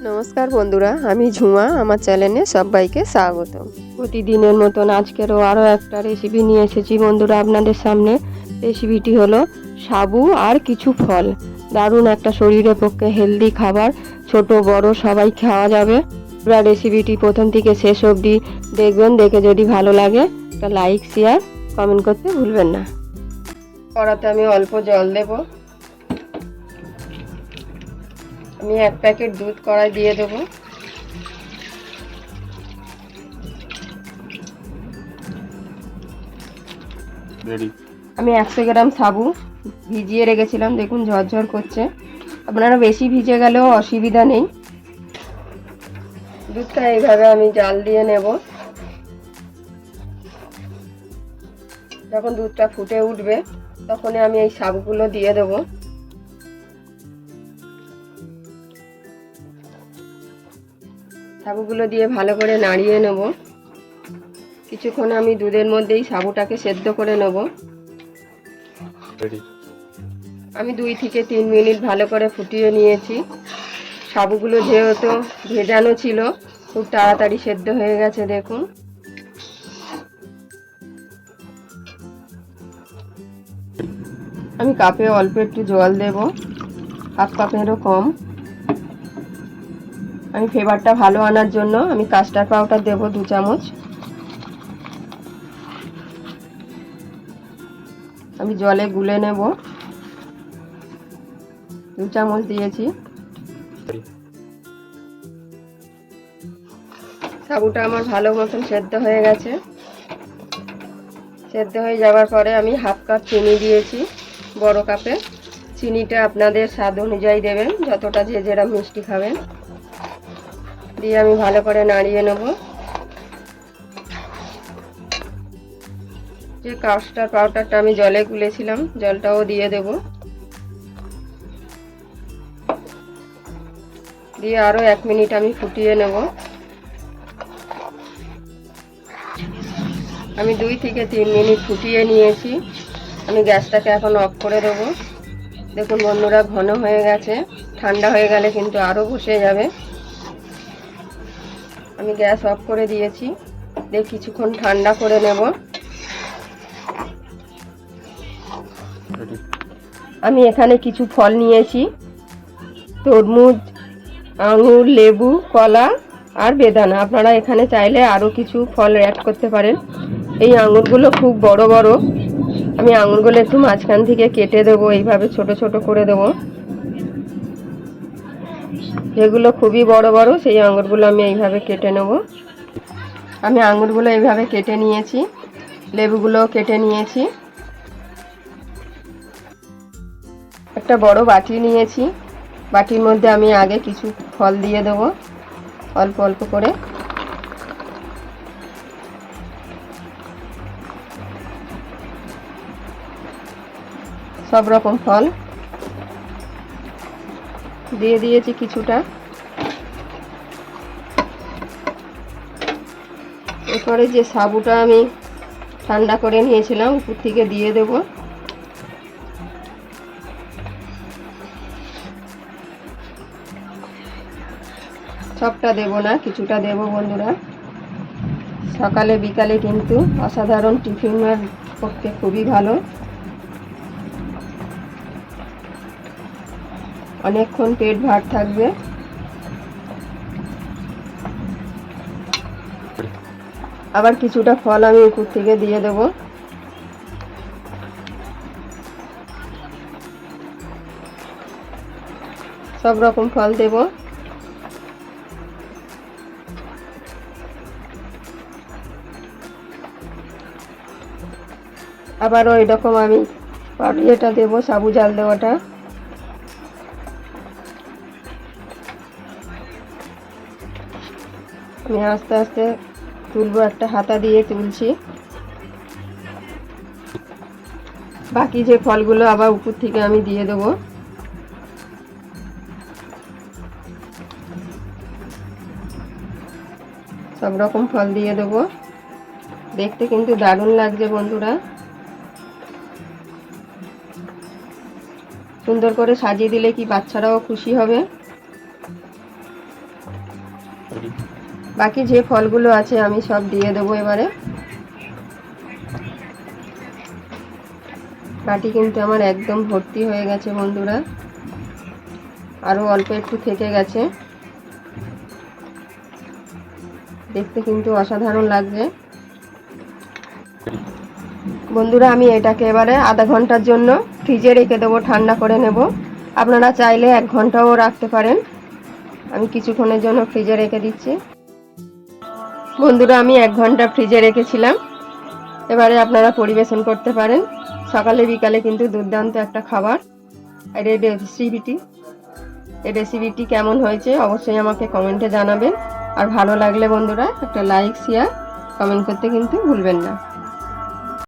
নমস্কার বন্ধুরা, আমি ঝুমা। আমার চ্যানেলে সবাইকে স্বাগত। প্রতিদিনের মতন আজকেরও আরও একটা রেসিপি নিয়ে এসেছি বন্ধুরা আপনাদের সামনে। রেসিপিটি হলো সাবু আর কিছু ফল। দারুণ একটা শরীরের পক্ষে হেলদি খাবার, ছোট বড় সবাই খাওয়া যাবে। পুরো রেসিপিটি প্রথম থেকে শেষ অবধি দেখবেন। দেখে যদি ভালো লাগে একটা লাইক শেয়ার কমেন্ট করতে ভুলবেন না। কড়াতে আমি অল্প জল দেব। আমি 1 প্যাকেট দুধ কড়াই দিয়ে দেবো। আমি 100 গ্রাম সাবু ভিজিয়ে রেখেছিলাম, দেখুন ঝরঝর করছে। আপনারা বেশি ভিজে গেলেও অসুবিধা নেই। দুধটা এইভাবে আমি জাল দিয়ে নেব। যখন দুধটা ফুটে উঠবে তখনই আমি এই সাবুগুলো দিয়ে দেব। সাবুগুলো দিয়ে ভালো করে নাড়িয়ে নেব। কিছুক্ষণ আমি দুধের মধ্যেই সাবুটাকে সেদ্ধ করে নেব। আমি 2 থেকে 3 মিনিট ভালো করে ফুটিয়ে নিয়েছি। সাবুগুলো যেহেতু ভেজানো ছিল, খুব তাড়াতাড়ি সেদ্ধ হয়ে গেছে। দেখুন, আমি কাপে অল্প একটু জল দেব, 1/2 কাপেরও কম। আমি ফ্লেভারটা ভালো আনার জন্য আমি কাস্টার্ড পাউডার দেব 2 চামচ। আমি জলে গুলে নেব, 2 চামচ দিয়েছি। সাবুটা আমার ভালো মতন সেদ্ধ হয়ে গেছে। সেদ্ধ হয়ে যাওয়ার পরে আমি 1/2 কাপ চিনি দিয়েছি, বড় কাপে। চিনিটা আপনাদের স্বাদ অনুযায়ী দেবেন, যতটা যে যেরকম মিষ্টি খাবেন। দিয়ে আমি ভালো করে নাড়িয়ে নেব। যে কাস্টার্ড পাউডারটা আমি জলে গুলেছিলাম, জলটাও দিয়ে দেব। দিয়ে আরও 1 মিনিট আমি ফুটিয়ে নেব। আমি 2 থেকে 3 মিনিট ফুটিয়ে নিয়েছি। আমি গ্যাসটাকে এখন অফ করে দেবো। দেখুন বন্ধুরা, ঘন হয়ে গেছে। ঠান্ডা হয়ে গেলে কিন্তু আরও বসে যাবে। আমি গ্যাস অফ করে দিয়েছি। দিয়ে কিছুক্ষণ ঠান্ডা করে নেব। আমি এখানে কিছু ফল নিয়েছি, তরমুজ, আঙুর, লেবু, কলা আর বেদানা। আপনারা এখানে চাইলে আরও কিছু ফল অ্যাড করতে পারেন। এই আঙুরগুলো খুব বড় বড়। আমি আঙুরগুলো একটু মাঝখান থেকে কেটে দেবো, এইভাবে ছোট ছোট করে দেবো। যেগুলো খুবই বড় বড় সেই আঙুরগুলো আমি এইভাবে কেটে নেব। আমি আঙুরগুলো এইভাবে কেটে নিয়েছি, লেবুগুলো কেটে নিয়েছি। একটা বড় বাটি নিয়েছি, বাটির মধ্যে আমি আগে কিছু ফল দিয়ে দেবো, অল্প অল্প করে। সব রকম ফল দিয়ে দিয়েছি কিছুটা। এরপরে যে সাবুটা আমি ঠান্ডা করে নিয়েছিলাম উপর থেকে দিয়ে দেব। সবটা দেব না, কিছুটা দেব বন্ধুরা। সকালে বিকালে কিন্তু অসাধারণ টিফিনের পক্ষে খুবই ভালো। অনেকক্ষণ পেট ভার থাকবে। আবার কিছুটা ফল আমি উপর থেকে দিয়ে দেব। সব রকম ফল দেব। আবারও এরকম আমি এটা দেব, সাবু জাল দেওয়াটা। আমি আস্তে আস্তে তুলবো, একটা হাতা দিয়ে তুলছি। বাকি যে ফলগুলো আবার উপর থেকে আমি দিয়ে দেবো। সব রকম ফল দিয়ে দেবো। দেখতে কিন্তু দারুণ লাগছে বন্ধুরা। সুন্দর করে সাজিয়ে দিলে কি বাচ্চারাও খুশি হবে। বাকি যে ফলগুলো আছে আমি সব দিয়ে দেবো এবারে। বাটি কিন্তু আমার একদম ভর্তি হয়ে গেছে বন্ধুরা, আরও অল্প একটু থেকে গেছে। দেখতে কিন্তু অসাধারণ লাগছে বন্ধুরা। আমি এটাকে এবারে আধা ঘন্টার জন্য ফ্রিজে রেখে দেবো, ঠান্ডা করে নেব। আপনারা চাইলে 1 ঘন্টাও রাখতে পারেন। আমি কিছুক্ষণের জন্য ফ্রিজে রেখে দিচ্ছি বন্ধুরা। আমি 1 ঘন্টা ফ্রিজে রেখেছিলাম, এবারে আপনারা পরিবেশন করতে পারেন। সকালে বিকালে কিন্তু দুর্দান্ত একটা খাবার। আর এই রেসিপিটি কেমন হয়েছে অবশ্যই আমাকে কমেন্টে জানাবেন। আর ভালো লাগলে বন্ধুরা একটা লাইক শেয়ার কমেন্ট করতে কিন্তু ভুলবেন না।